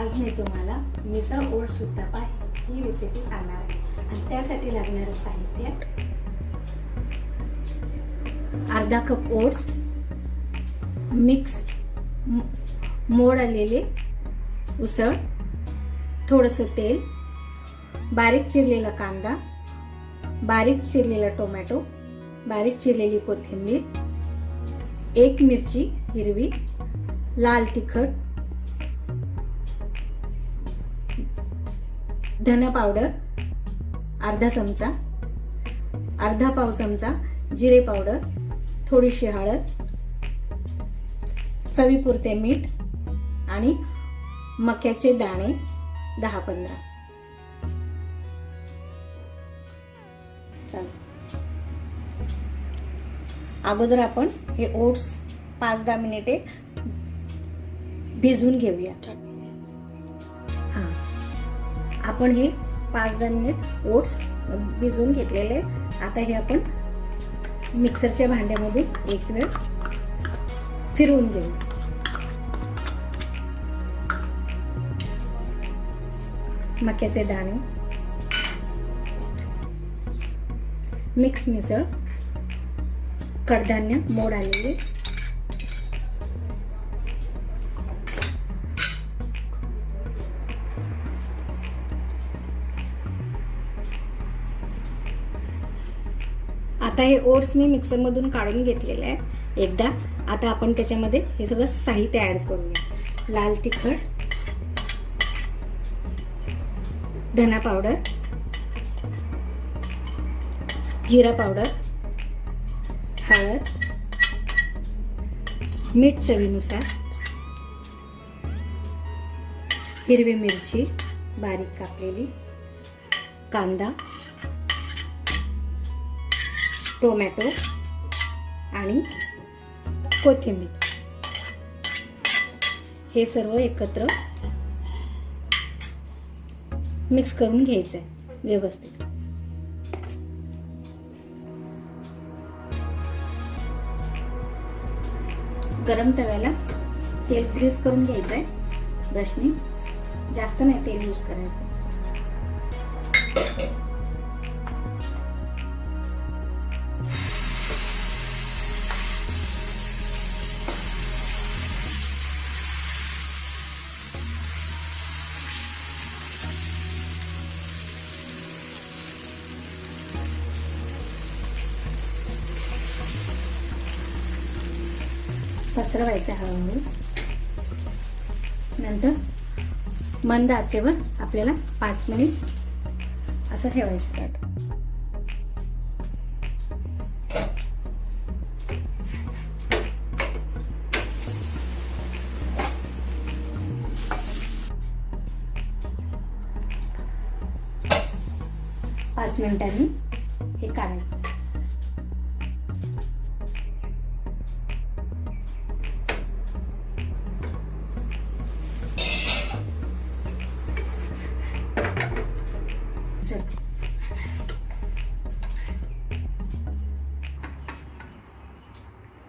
आज मी तुम्हाला मिसळ ओट्स उत्तपा ही रेसिपी सांगणार आहे आणि त्यासाठी लागणारे साहित्य अर्धा कप ओट्स, मिक्स मोड आलेले उसळ, थोडंसं तेल, बारीक चिरलेला कांदा, बारीक चिरलेला टोमॅटो, बारीक चिरलेली कोथिंबीर, एक मिरची हिरवी, लाल तिखट, धना पावडर अर्धा चमचा, अर्धा पाव चमचा जिरे पावडर, थोडीशी हळद, चवीपुरते मीठ आणि मक्याचे दाणे 10-15. अगोदर आपण हे ओट्स 5-10 मिनिटे भिजवून घेऊया. आपण हे 5-10 मिनिट ओट्स भिजवून घेतलेले. आता हे आपण मिक्सरच्या भांड्यामध्ये एक वेळ फिरवून घेऊ. मक्याचे दाणे, मिक्स मिसळ, कडधान्य मोड आलेले, आता हे ओट्स मी मिक्सर मधून काढून घेतलेले आहे एकदा. आता आपण त्याच्यामध्ये हे सगळं साहित्य ऍड करूया. लाल तिखट, धना पावडर, जिरा पावडर, हळद, मीठ चवीनुसार, हिरवी मिरची बारीक कापलेली, कांदा, टोमॅटो आणि कोथिंबीर हे सर्व एकत्र मिक्स करून घ्यायचं आहे व्यवस्थित. गरम तव्याला तेल ग्रीस करून घ्यायचं आहे ब्रशने. जास्त नाही तेल यूज करायचं. पसरवायचं हळूहळू. नंतर मंद आचेवर आपल्याला 5 मिनिट असं ठेवायचं ताट. पाच मिनिटांनी हे काढायचं.